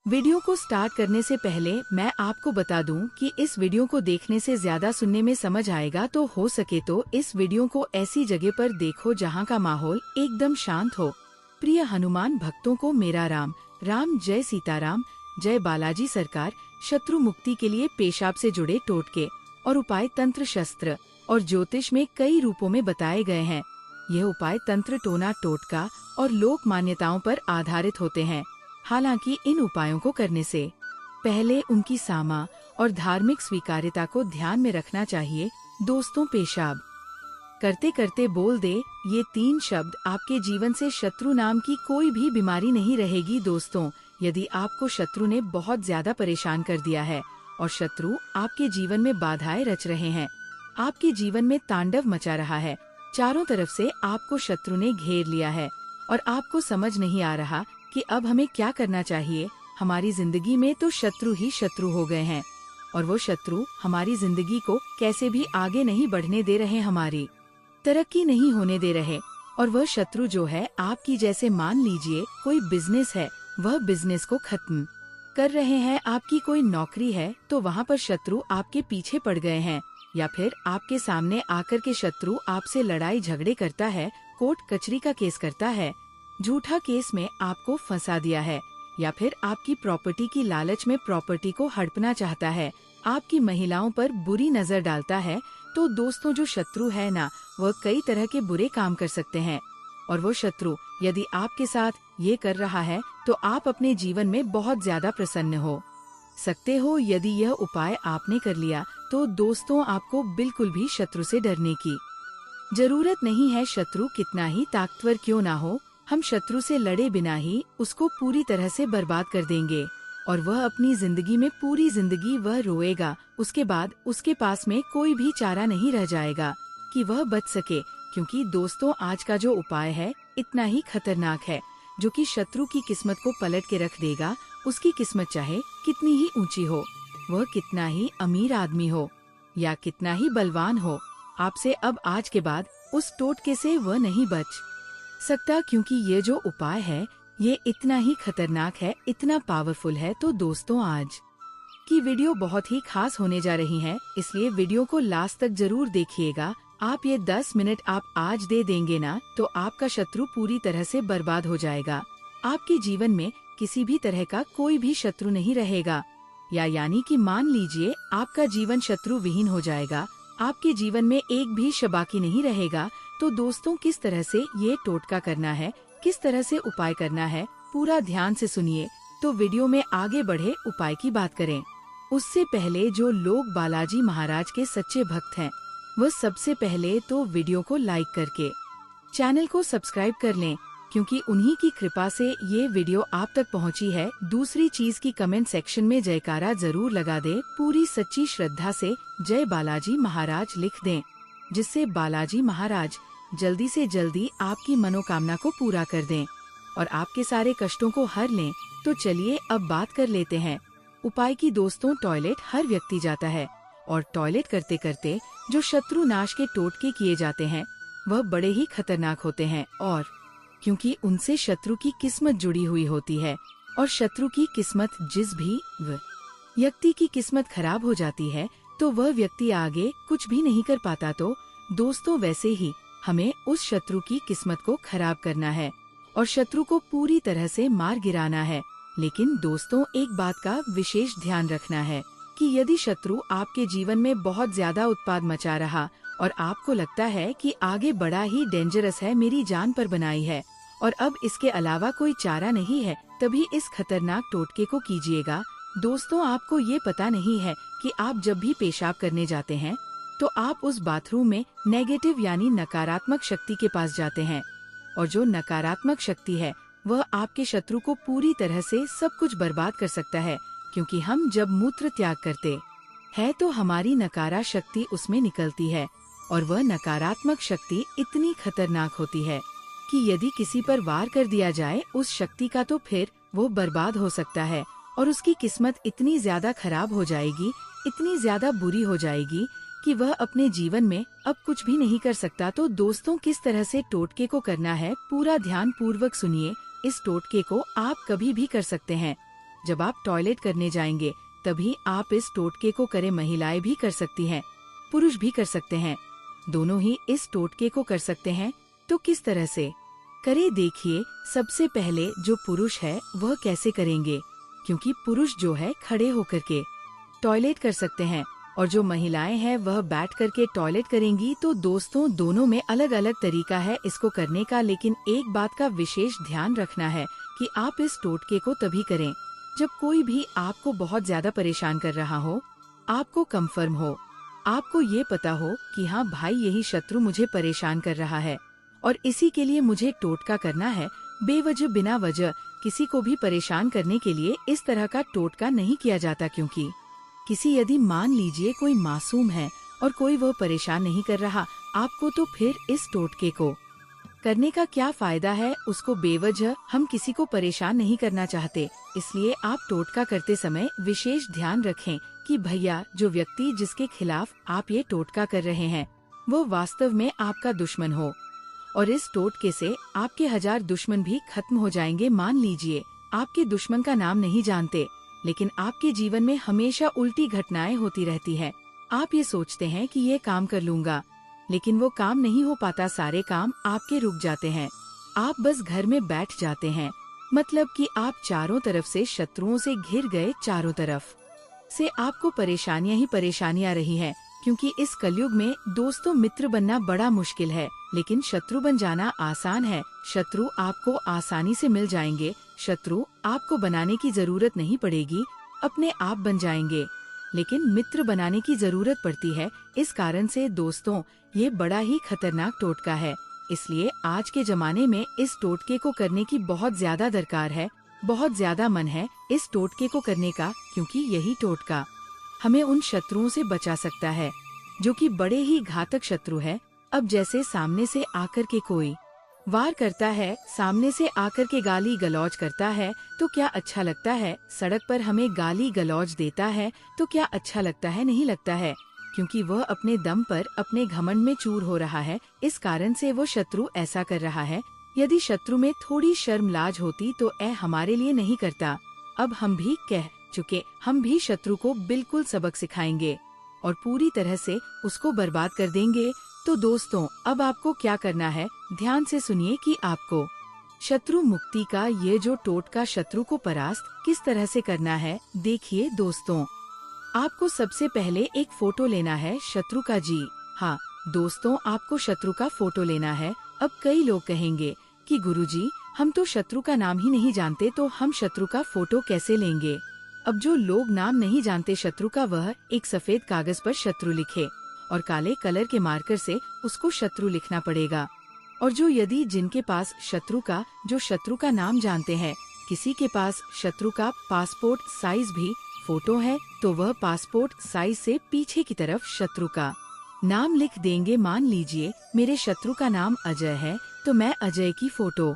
Video को start करने से पहले मैं आपको बता दूं कि इस वीडियो को देखने से ज्यादा सुनने में समझ आएगा, तो हो सके तो इस वीडियो को ऐसी जगह पर देखो जहां का माहौल एकदम शांत हो। प्रिय हनुमान भक्तों को मेरा राम राम, जय सीताराम, जय बालाजी सरकार। शत्रु मुक्ति के लिए पेशाब से जुड़े टोटके और उपाय तंत्र, शस्त्र और ज्योतिष में कई रूपों में बताए गए हैं। यह उपाय तंत्र, टोना, टोटका और लोक मान्यताओं पर आधारित होते हैं। हालांकि इन उपायों को करने से पहले उनकी सामा और धार्मिक स्वीकार्यता को ध्यान में रखना चाहिए। दोस्तों, पेशाब करते करते बोल दे ये 3 शब्द, आपके जीवन से शत्रु नाम की कोई भी बीमारी नहीं रहेगी। दोस्तों, यदि आपको शत्रु ने बहुत ज्यादा परेशान कर दिया है और शत्रु आपके जीवन में बाधाएं रच रहे हैं, आपके जीवन में तांडव मचा रहा है, चारों तरफ से आपको शत्रु ने घेर लिया है और आपको समझ नहीं आ रहा कि अब हमें क्या करना चाहिए। हमारी जिंदगी में तो शत्रु ही शत्रु हो गए हैं और वो शत्रु हमारी जिंदगी को कैसे भी आगे नहीं बढ़ने दे रहे, हमारी तरक्की नहीं होने दे रहे। और वह शत्रु जो है आपकी, जैसे मान लीजिए कोई बिजनेस है, वह बिजनेस को खत्म कर रहे हैं। आपकी कोई नौकरी है तो वहाँ पर शत्रु आपके पीछे पड़ गए हैं, या फिर आपके सामने आकर के शत्रु आपसे लड़ाई झगड़े करता है, कोर्ट कचहरी का केस करता है, झूठा केस में आपको फंसा दिया है, या फिर आपकी प्रॉपर्टी की लालच में प्रॉपर्टी को हड़पना चाहता है, आपकी महिलाओं पर बुरी नजर डालता है। तो दोस्तों, जो शत्रु है ना, वह कई तरह के बुरे काम कर सकते हैं। और वो शत्रु यदि आपके साथ ये कर रहा है तो आप अपने जीवन में बहुत ज्यादा प्रसन्न हो सकते हो। यदि यह उपाय आपने कर लिया तो दोस्तों, आपको बिल्कुल भी शत्रु से डरने की जरूरत नहीं है। शत्रु कितना ही ताकतवर क्यों ना हो, हम शत्रु से लड़े बिना ही उसको पूरी तरह से बर्बाद कर देंगे और वह अपनी जिंदगी में पूरी जिंदगी वह रोएगा। उसके बाद उसके पास में कोई भी चारा नहीं रह जाएगा कि वह बच सके। क्योंकि दोस्तों, आज का जो उपाय है इतना ही खतरनाक है, जो कि शत्रु की किस्मत को पलट के रख देगा। उसकी किस्मत चाहे कितनी ही ऊंची हो, वह कितना ही अमीर आदमी हो या कितना ही बलवान हो, आपसे अब आज के बाद उस टोटके से वह नहीं बच सकता। क्योंकि ये जो उपाय है ये इतना ही खतरनाक है, इतना पावरफुल है। तो दोस्तों, आज की वीडियो बहुत ही खास होने जा रही है, इसलिए वीडियो को लास्ट तक जरूर देखिएगा। आप ये 10 मिनट आप आज दे देंगे ना, तो आपका शत्रु पूरी तरह से बर्बाद हो जाएगा। आपके जीवन में किसी भी तरह का कोई भी शत्रु नहीं रहेगा, या यानी कि मान लीजिए आपका जीवन शत्रु विहीन हो जाएगा, आपके जीवन में एक भी शबाकी नहीं रहेगा। तो दोस्तों, किस तरह से ये टोटका करना है, किस तरह से उपाय करना है, पूरा ध्यान से सुनिए। तो वीडियो में आगे बढ़े उपाय की बात करें उससे पहले जो लोग बालाजी महाराज के सच्चे भक्त हैं, वह सबसे पहले तो वीडियो को लाइक करके चैनल को सब्सक्राइब कर लें, क्योंकि उन्हीं की कृपा से ये वीडियो आप तक पहुंची है। दूसरी चीज की कमेंट सेक्शन में जयकारा जरूर लगा दें, पूरी सच्ची श्रद्धा से जय बालाजी महाराज लिख दें, जिससे बालाजी महाराज जल्दी से जल्दी आपकी मनोकामना को पूरा कर दें और आपके सारे कष्टों को हर लें। तो चलिए अब बात कर लेते हैं उपाय की। दोस्तों, टॉयलेट हर व्यक्ति जाता है और टॉयलेट करते करते जो शत्रु नाश के टोटके किए जाते हैं वह बड़े ही खतरनाक होते हैं। और क्योंकि उनसे शत्रु की किस्मत जुड़ी हुई होती है और शत्रु की किस्मत, जिस भी व्यक्ति की किस्मत खराब हो जाती है तो वह व्यक्ति आगे कुछ भी नहीं कर पाता। तो दोस्तों, वैसे ही हमें उस शत्रु की किस्मत को खराब करना है और शत्रु को पूरी तरह से मार गिराना है। लेकिन दोस्तों, एक बात का विशेष ध्यान रखना है कि यदि शत्रु आपके जीवन में बहुत ज्यादा उत्पाद मचा रहा और आपको लगता है कि आगे बड़ा ही डेंजरस है, मेरी जान पर बनाई है और अब इसके अलावा कोई चारा नहीं है, तभी इस खतरनाक टोटके को कीजिएगा। दोस्तों, आपको ये पता नहीं है कि आप जब भी पेशाब करने जाते हैं तो आप उस बाथरूम में नेगेटिव यानी नकारात्मक शक्ति के पास जाते हैं, और जो नकारात्मक शक्ति है वह आपके शत्रु को पूरी तरह से सब कुछ बर्बाद कर सकता है। क्योंकि हम जब मूत्र त्याग करते हैं तो हमारी नकारा शक्ति उसमें निकलती है और वह नकारात्मक शक्ति इतनी खतरनाक होती है कि यदि किसी पर वार कर दिया जाए उस शक्ति का, तो फिर वो बर्बाद हो सकता है और उसकी किस्मत इतनी ज्यादा खराब हो जाएगी, इतनी ज्यादा बुरी हो जाएगी कि वह अपने जीवन में अब कुछ भी नहीं कर सकता। तो दोस्तों, किस तरह से टोटके को करना है पूरा ध्यान पूर्वक सुनिए। इस टोटके को आप कभी भी कर सकते हैं, जब आप टॉयलेट करने जाएंगे तभी आप इस टोटके को करें। महिलाएं भी कर सकती हैं, पुरुष भी कर सकते हैं, दोनों ही इस टोटके को कर सकते हैं। तो किस तरह से करें देखिए। सबसे पहले जो पुरुष है वह कैसे करेंगे, क्योंकि पुरुष जो है खड़े होकर के टॉयलेट कर सकते हैं और जो महिलाएं हैं वह बैठ करके टॉयलेट करेंगी। तो दोस्तों दोनों में अलग अलग तरीका है इसको करने का, लेकिन एक बात का विशेष ध्यान रखना है कि आप इस टोटके को तभी करें जब कोई भी आपको बहुत ज्यादा परेशान कर रहा हो, आपको कंफर्म हो, आपको ये पता हो कि हाँ भाई यही शत्रु मुझे परेशान कर रहा है और इसी के लिए मुझे टोटका करना है। बेवजह बिना वजह किसी को भी परेशान करने के लिए इस तरह का टोटका नहीं किया जाता, क्योंकि किसी यदि मान लीजिए कोई मासूम है और कोई वह परेशान नहीं कर रहा आपको, तो फिर इस टोटके को करने का क्या फायदा है। उसको बेवजह हम किसी को परेशान नहीं करना चाहते, इसलिए आप टोटका करते समय विशेष ध्यान रखें कि भैया जो व्यक्ति जिसके खिलाफ आप ये टोटका कर रहे हैं वो वास्तव में आपका दुश्मन हो और इस टोटके से आपके 1000 दुश्मन भी खत्म हो जाएंगे। मान लीजिए आपके दुश्मन का नाम नहीं जानते, लेकिन आपके जीवन में हमेशा उल्टी घटनाएं होती रहती है। आप ये सोचते हैं कि ये काम कर लूंगा, लेकिन वो काम नहीं हो पाता, सारे काम आपके रुक जाते हैं, आप बस घर में बैठ जाते हैं। मतलब कि आप चारों तरफ से शत्रुओं से घिर गए, चारों तरफ से आपको परेशानियां ही परेशानियां रही हैं, क्योंकि इस कलयुग में दोस्तों मित्र बनना बड़ा मुश्किल है, लेकिन शत्रु बन जाना आसान है। शत्रु आपको आसानी से मिल जाएंगे, शत्रु आपको बनाने की जरूरत नहीं पड़ेगी, अपने आप बन जाएंगे, लेकिन मित्र बनाने की जरूरत पड़ती है। इस कारण से दोस्तों ये बड़ा ही खतरनाक टोटका है, इसलिए आज के जमाने में इस टोटके को करने की बहुत ज्यादा दरकार है, बहुत ज्यादा मन है इस टोटके को करने का, क्योंकि यही टोटका हमें उन शत्रुओं से बचा सकता है जो कि बड़े ही घातक शत्रु है। अब जैसे सामने से आकर के कोई वार करता है, सामने से आकर के गाली गलौज करता है तो क्या अच्छा लगता है। सड़क पर हमें गाली गलौज देता है तो क्या अच्छा लगता है, नहीं लगता है, क्योंकि वह अपने दम पर अपने घमंड में चूर हो रहा है। इस कारण से वो शत्रु ऐसा कर रहा है। यदि शत्रु में थोड़ी शर्म लाज होती तो हमारे लिए नहीं करता। अब हम भी कह चुके, हम भी शत्रु को बिल्कुल सबक सिखाएंगे और पूरी तरह से उसको बर्बाद कर देंगे। तो दोस्तों अब आपको क्या करना है, ध्यान से सुनिए कि आपको शत्रु मुक्ति का ये जो टोटका शत्रु को परास्त किस तरह से करना है। देखिए दोस्तों, आपको सबसे पहले एक फोटो लेना है शत्रु का। जी हाँ दोस्तों, आपको शत्रु का फोटो लेना है। अब कई लोग कहेंगे कि गुरुजी हम तो शत्रु का नाम ही नहीं जानते, तो हम शत्रु का फोटो कैसे लेंगे। अब जो लोग नाम नहीं जानते शत्रु का, वह एक सफेद कागज पर शत्रु लिखे और काले कलर के मार्कर से उसको शत्रु लिखना पड़ेगा। और जो यदि जिनके पास शत्रु का नाम जानते हैं, किसी के पास शत्रु का पासपोर्ट साइज भी फोटो है, तो वह पासपोर्ट साइज से पीछे की तरफ शत्रु का नाम लिख देंगे। मान लीजिए मेरे शत्रु का नाम अजय है, तो मैं अजय की फोटो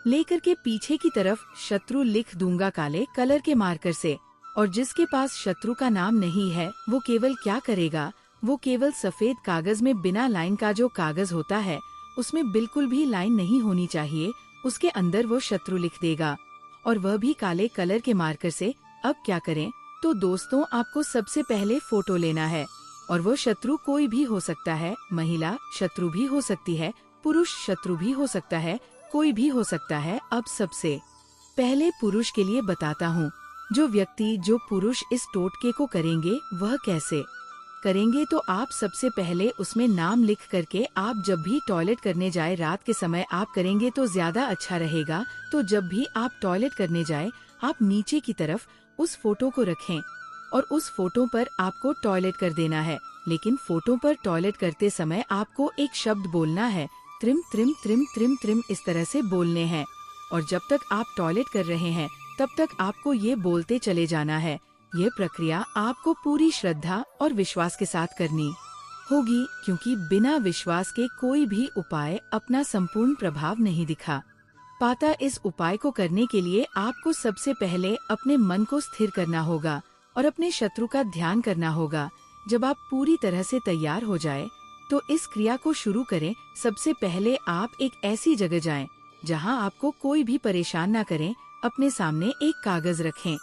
लेकर के पीछे की तरफ शत्रु लिख दूंगा काले कलर के मार्कर से। और जिसके पास शत्रु का नाम नहीं है वो केवल क्या करेगा, वो केवल सफेद कागज में बिना लाइन का जो कागज होता है उसमें बिल्कुल भी लाइन नहीं होनी चाहिए, उसके अंदर वो शत्रु लिख देगा और वह भी काले कलर के मार्कर से। अब क्या करें, तो दोस्तों आपको सबसे पहले फोटो लेना है और वो शत्रु कोई भी हो सकता है, महिला शत्रु भी हो सकती है, पुरुष शत्रु भी हो सकता है, कोई भी हो सकता है। अब सबसे पहले पुरुष के लिए बताता हूँ, जो पुरुष इस टोटके को करेंगे वह कैसे करेंगे। तो आप सबसे पहले उसमें नाम लिख करके आप जब भी टॉयलेट करने जाए, रात के समय आप करेंगे तो ज्यादा अच्छा रहेगा। तो जब भी आप टॉयलेट करने जाए आप नीचे की तरफ उस फोटो को रखें और उस फोटो पर आपको टॉयलेट कर देना है। लेकिन फोटो पर टॉयलेट करते समय आपको एक शब्द बोलना है, त्रिम त्रिम त्रिम त्रिम त्रिम, इस तरह से बोलने हैं। और जब तक आप टॉयलेट कर रहे हैं तब तक आपको ये बोलते चले जाना है। ये प्रक्रिया आपको पूरी श्रद्धा और विश्वास के साथ करनी होगी, क्योंकि बिना विश्वास के कोई भी उपाय अपना संपूर्ण प्रभाव नहीं दिखा पाता। इस उपाय को करने के लिए आपको सबसे पहले अपने मन को स्थिर करना होगा और अपने शत्रु का ध्यान करना होगा। जब आप पूरी तरह से तैयार हो जाए तो इस क्रिया को शुरू करें। सबसे पहले आप एक ऐसी जगह जाएं जहां आपको कोई भी परेशान न करें। अपने सामने एक कागज रखें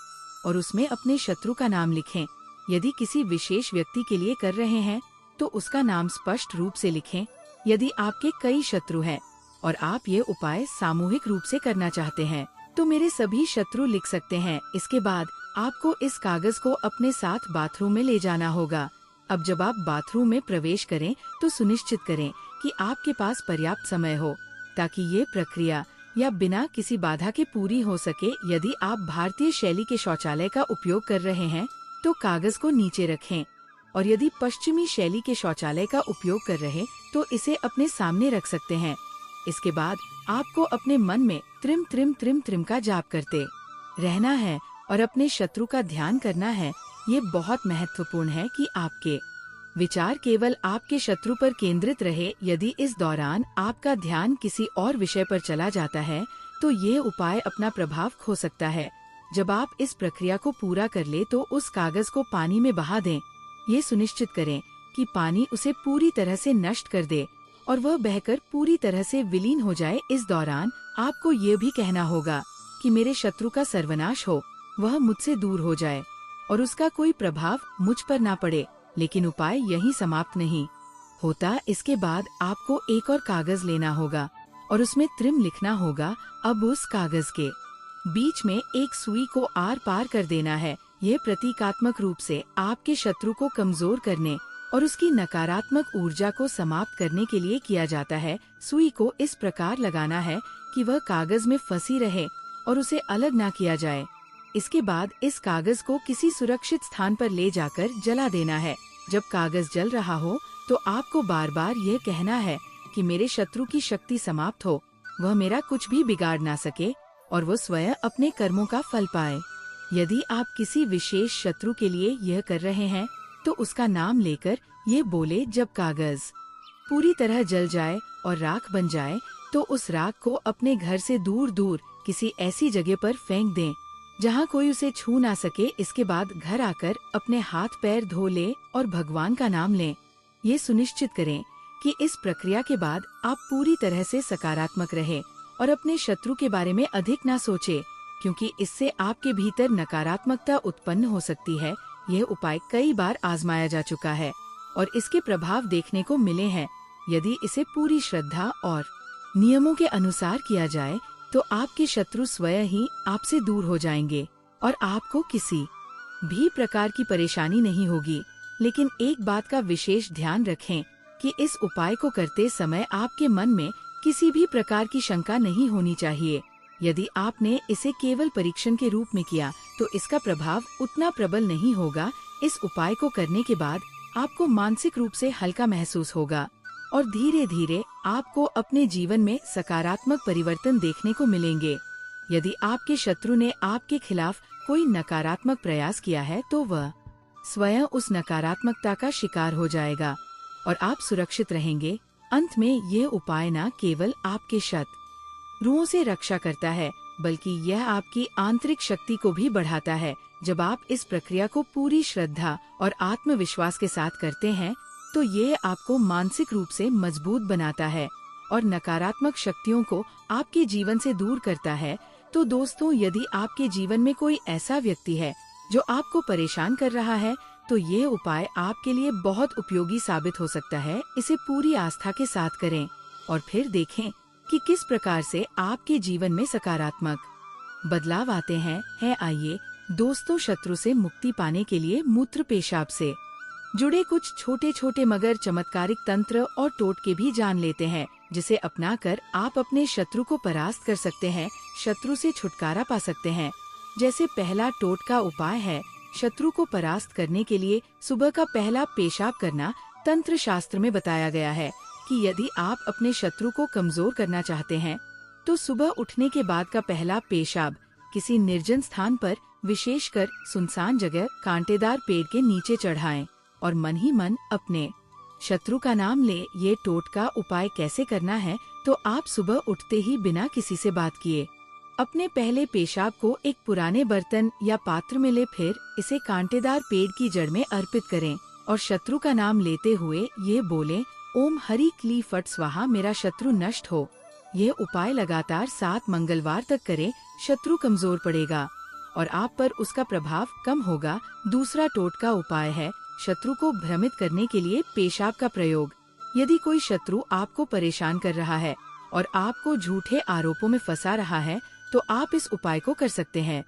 और उसमें अपने शत्रु का नाम लिखें। यदि किसी विशेष व्यक्ति के लिए कर रहे हैं तो उसका नाम स्पष्ट रूप से लिखें। यदि आपके कई शत्रु हैं और आप ये उपाय सामूहिक रूप से करना चाहते हैं तो मेरे सभी शत्रु लिख सकते हैं। इसके बाद आपको इस कागज को अपने साथ बाथरूम में ले जाना होगा। अब जब आप बाथरूम में प्रवेश करें तो सुनिश्चित करें कि आपके पास पर्याप्त समय हो ताकि ये प्रक्रिया या बिना किसी बाधा के पूरी हो सके। यदि आप भारतीय शैली के शौचालय का उपयोग कर रहे हैं तो कागज को नीचे रखें, और यदि पश्चिमी शैली के शौचालय का उपयोग कर रहे तो इसे अपने सामने रख सकते हैं। इसके बाद आपको अपने मन में त्रिम त्रिम त्रिम त्रिम का जाप करते रहना है और अपने शत्रु का ध्यान करना है। ये बहुत महत्वपूर्ण है कि आपके विचार केवल आपके शत्रु पर केंद्रित रहे। यदि इस दौरान आपका ध्यान किसी और विषय पर चला जाता है तो ये उपाय अपना प्रभाव खो सकता है। जब आप इस प्रक्रिया को पूरा कर ले तो उस कागज को पानी में बहा दें। ये सुनिश्चित करें कि पानी उसे पूरी तरह से नष्ट कर दे और वह बहकर पूरी तरह से विलीन हो जाए। इस दौरान आपको ये भी कहना होगा कि मेरे शत्रु का सर्वनाश हो, वह मुझसे दूर हो जाए और उसका कोई प्रभाव मुझ पर ना पड़े। लेकिन उपाय यहीं समाप्त नहीं होता। इसके बाद आपको एक और कागज लेना होगा और उसमें त्रिम लिखना होगा। अब उस कागज के बीच में एक सुई को आर पार कर देना है। यह प्रतीकात्मक रूप से आपके शत्रु को कमजोर करने और उसकी नकारात्मक ऊर्जा को समाप्त करने के लिए किया जाता है। सुई को इस प्रकार लगाना है कि वह कागज में फंसी रहे और उसे अलग ना किया जाए। इसके बाद इस कागज को किसी सुरक्षित स्थान पर ले जाकर जला देना है। जब कागज जल रहा हो तो आपको बार बार यह कहना है कि मेरे शत्रु की शक्ति समाप्त हो, वह मेरा कुछ भी बिगाड़ ना सके और वो स्वयं अपने कर्मों का फल पाए। यदि आप किसी विशेष शत्रु के लिए यह कर रहे हैं तो उसका नाम लेकर ये बोले, जब कागज पूरी तरह जल जाए और राख बन जाए तो उस राख को अपने घर से दूर दूर किसी ऐसी जगह पर फेंक दें जहाँ कोई उसे छू ना सके। इसके बाद घर आकर अपने हाथ पैर धो ले और भगवान का नाम लें। ये सुनिश्चित करें कि इस प्रक्रिया के बाद आप पूरी तरह से सकारात्मक रहे और अपने शत्रु के बारे में अधिक ना सोचे, क्योंकि इससे आपके भीतर नकारात्मकता उत्पन्न हो सकती है। यह उपाय कई बार आजमाया जा चुका है और इसके प्रभाव देखने को मिले हैं। यदि इसे पूरी श्रद्धा और नियमों के अनुसार किया जाए तो आपके शत्रु स्वयं ही आपसे दूर हो जाएंगे और आपको किसी भी प्रकार की परेशानी नहीं होगी। लेकिन एक बात का विशेष ध्यान रखें कि इस उपाय को करते समय आपके मन में किसी भी प्रकार की शंका नहीं होनी चाहिए। यदि आपने इसे केवल परीक्षण के रूप में किया तो इसका प्रभाव उतना प्रबल नहीं होगा। इस उपाय को करने के बाद आपको मानसिक रूप से हल्का महसूस होगा और धीरे धीरे आपको अपने जीवन में सकारात्मक परिवर्तन देखने को मिलेंगे। यदि आपके शत्रु ने आपके खिलाफ कोई नकारात्मक प्रयास किया है तो वह स्वयं उस नकारात्मकता का शिकार हो जाएगा और आप सुरक्षित रहेंगे। अंत में ये उपाय न केवल आपके शत्रुओं से रक्षा करता है बल्कि यह आपकी आंतरिक शक्ति को भी बढ़ाता है। जब आप इस प्रक्रिया को पूरी श्रद्धा और आत्मविश्वास के साथ करते हैं तो ये आपको मानसिक रूप से मजबूत बनाता है और नकारात्मक शक्तियों को आपके जीवन से दूर करता है। तो दोस्तों, यदि आपके जीवन में कोई ऐसा व्यक्ति है जो आपको परेशान कर रहा है तो ये उपाय आपके लिए बहुत उपयोगी साबित हो सकता है। इसे पूरी आस्था के साथ करें और फिर देखें कि किस प्रकार से आपके जीवन में सकारात्मक बदलाव आते हैं। आइए दोस्तों, शत्रु से मुक्ति पाने के लिए मूत्र पेशाब से जुड़े कुछ छोटे छोटे मगर चमत्कारिक तंत्र और टोटके भी जान लेते हैं, जिसे अपनाकर आप अपने शत्रु को परास्त कर सकते हैं, शत्रु से छुटकारा पा सकते हैं। जैसे पहला टोटका उपाय है शत्रु को परास्त करने के लिए सुबह का पहला पेशाब करना। तंत्र शास्त्र में बताया गया है कि यदि आप अपने शत्रु को कमजोर करना चाहते हैं तो सुबह उठने के बाद का पहला पेशाब किसी निर्जन स्थान पर, विशेषकर सुनसान जगह, कांटेदार पेड़ के नीचे चढ़ाएं और मन ही मन अपने शत्रु का नाम ले। ये टोटका उपाय कैसे करना है तो आप सुबह उठते ही बिना किसी से बात किए अपने पहले पेशाब को एक पुराने बर्तन या पात्र में ले, फिर इसे कांटेदार पेड़ की जड़ में अर्पित करें और शत्रु का नाम लेते हुए ये बोलें, ओम हरि क्ली फट स्वाहा, मेरा शत्रु नष्ट हो। यह उपाय लगातार 7 मंगलवार तक करें, शत्रु कमजोर पड़ेगा और आप पर उसका प्रभाव कम होगा। दूसरा टोटका उपाय है शत्रु को भ्रमित करने के लिए पेशाब का प्रयोग। यदि कोई शत्रु आपको परेशान कर रहा है और आपको झूठे आरोपों में फंसा रहा है, तो आप इस उपाय को कर सकते हैं।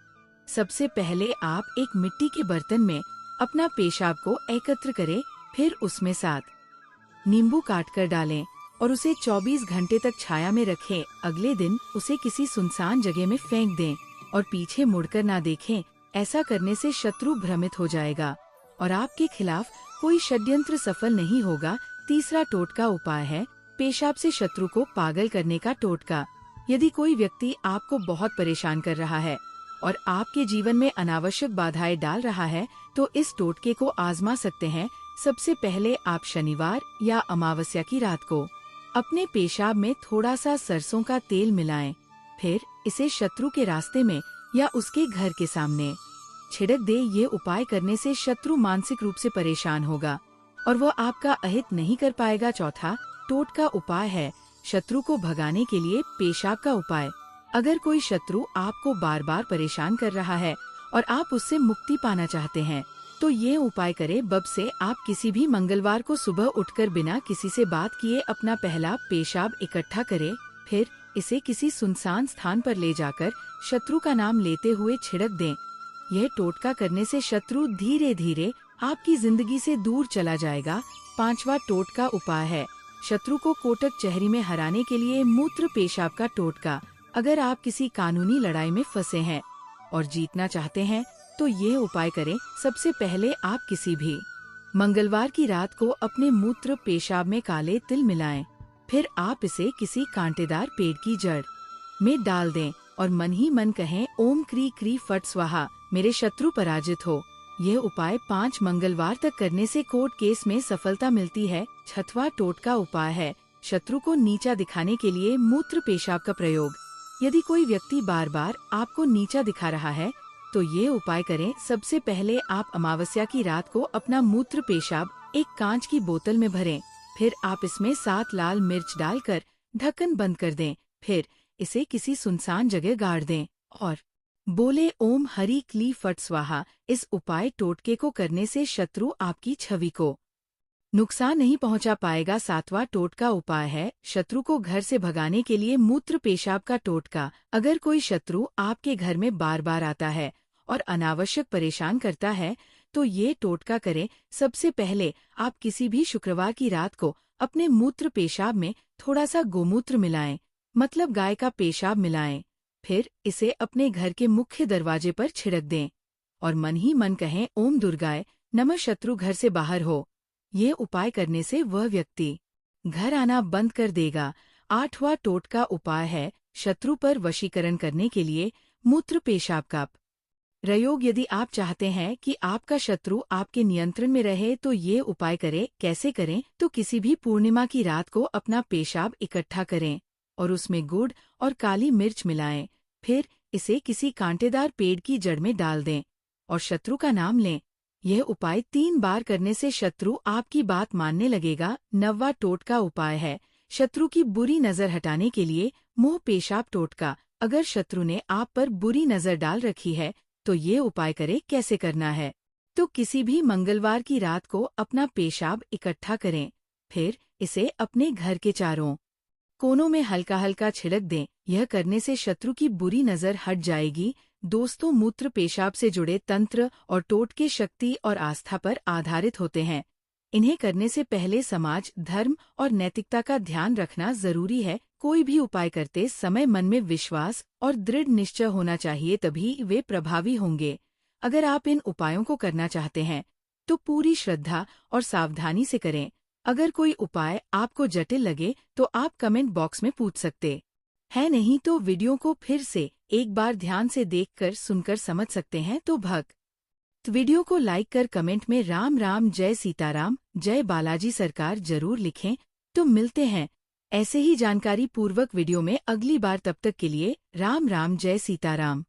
सबसे पहले आप एक मिट्टी के बर्तन में अपना पेशाब को एकत्र करें, फिर उसमें 7 नींबू काटकर डालें और उसे 24 घंटे तक छाया में रखें। अगले दिन उसे किसी सुनसान जगह में फेंक दें और पीछे मुड़कर ना देखें। ऐसा करने से शत्रु भ्रमित हो जाएगा और आपके खिलाफ कोई षड्यंत्र सफल नहीं होगा। तीसरा टोटका उपाय है पेशाब से शत्रु को पागल करने का टोटका। यदि कोई व्यक्ति आपको बहुत परेशान कर रहा है और आपके जीवन में अनावश्यक बाधाएं डाल रहा है, तो इस टोटके को आजमा सकते हैं। सबसे पहले आप शनिवार या अमावस्या की रात को अपने पेशाब में थोड़ा सा सरसों का तेल मिलाएं, फिर इसे शत्रु के रास्ते में या उसके घर के सामने छिड़क दे। ये उपाय करने से शत्रु मानसिक रूप से परेशान होगा और वह आपका अहित नहीं कर पाएगा। चौथा टोटका उपाय है शत्रु को भगाने के लिए पेशाब का उपाय। अगर कोई शत्रु आपको बार बार परेशान कर रहा है और आप उससे मुक्ति पाना चाहते हैं, तो ये उपाय करें। बब से आप किसी भी मंगलवार को सुबह उठकर बिना किसी से बात किए अपना पहला पेशाब इकट्ठा करें, फिर इसे किसी सुनसान स्थान पर ले जाकर शत्रु का नाम लेते हुए छिड़क दें। यह टोटका करने से शत्रु धीरे धीरे आपकी जिंदगी से दूर चला जाएगा। पांचवा टोटका उपाय है शत्रु को कोटक चहरी में हराने के लिए मूत्र पेशाब का टोटका। अगर आप किसी कानूनी लड़ाई में फंसे हैं और जीतना चाहते हैं, तो ये उपाय करें। सबसे पहले आप किसी भी मंगलवार की रात को अपने मूत्र पेशाब में काले तिल मिलाएं, फिर आप इसे किसी कांटेदार पेड़ की जड़ में डाल दें और मन ही मन कहें, ओम क्री क्री फट स्वाहा, मेरे शत्रु पराजित हो। यह उपाय 5 मंगलवार तक करने से कोर्ट केस में सफलता मिलती है। छठवां टोटका उपाय है शत्रु को नीचा दिखाने के लिए मूत्र पेशाब का प्रयोग। यदि कोई व्यक्ति बार बार आपको नीचा दिखा रहा है, तो ये उपाय करें। सबसे पहले आप अमावस्या की रात को अपना मूत्र पेशाब एक कांच की बोतल में भरें, फिर आप इसमें 7 लाल मिर्च डालकर ढक्कन बंद कर दें, फिर इसे किसी सुनसान जगह गाड़ दें और बोले, ओम हरि क्ली फट स्वाहा। इस उपाय टोटके को करने से शत्रु आपकी छवि को नुकसान नहीं पहुंचा पाएगा। 7वां टोटका उपाय है शत्रु को घर से भगाने के लिए मूत्र पेशाब का टोटका। अगर कोई शत्रु आपके घर में बार बार आता है और अनावश्यक परेशान करता है, तो ये टोटका करें। सबसे पहले आप किसी भी शुक्रवार की रात को अपने मूत्र पेशाब में थोड़ा सा गोमूत्र मिलाएं, मतलब गाय का पेशाब मिलाएं, फिर इसे अपने घर के मुख्य दरवाजे पर छिड़क दें और मन ही मन कहें, ओम दुर्गाय नमः, शत्रु घर से बाहर हो। ये उपाय करने से वह व्यक्ति घर आना बंद कर देगा। 8वां टोटका उपाय है शत्रु पर वशीकरण करने के लिए मूत्र पेशाब का प्रयोग। यदि आप चाहते हैं कि आपका शत्रु आपके नियंत्रण में रहे, तो ये उपाय करें। कैसे करें? तो किसी भी पूर्णिमा की रात को अपना पेशाब इकट्ठा करें और उसमें गुड़ और काली मिर्च मिलाएं, फिर इसे किसी कांटेदार पेड़ की जड़ में डाल दें और शत्रु का नाम लें। यह उपाय 3 बार करने से शत्रु आपकी बात मानने लगेगा। 9वां टोटका उपाय है शत्रु की बुरी नजर हटाने के लिए मुंह पेशाब टोटका। अगर शत्रु ने आप पर बुरी नजर डाल रखी है, तो ये उपाय करें। कैसे करना है? तो किसी भी मंगलवार की रात को अपना पेशाब इकट्ठा करें, फिर इसे अपने घर के चारों कोनों में हल्का हल्का छिड़क दें। यह करने से शत्रु की बुरी नजर हट जाएगी। दोस्तों, मूत्र पेशाब से जुड़े तंत्र और टोटके शक्ति और आस्था पर आधारित होते हैं। इन्हें करने से पहले समाज, धर्म और नैतिकता का ध्यान रखना जरूरी है। कोई भी उपाय करते समय मन में विश्वास और दृढ़ निश्चय होना चाहिए, तभी वे प्रभावी होंगे। अगर आप इन उपायों को करना चाहते हैं, तो पूरी श्रद्धा और सावधानी से करें। अगर कोई उपाय आपको जटिल लगे, तो आप कमेंट बॉक्स में पूछ सकते हैं, नहीं तो वीडियो को फिर से एक बार ध्यान से देखकर सुनकर समझ सकते हैं। तो वीडियो को लाइक कर कमेंट में राम राम, जय सीताराम, जय बालाजी सरकार जरूर लिखें। तो मिलते हैं ऐसे ही जानकारी पूर्वक वीडियो में अगली बार। तब तक के लिए राम राम, जय सीताराम।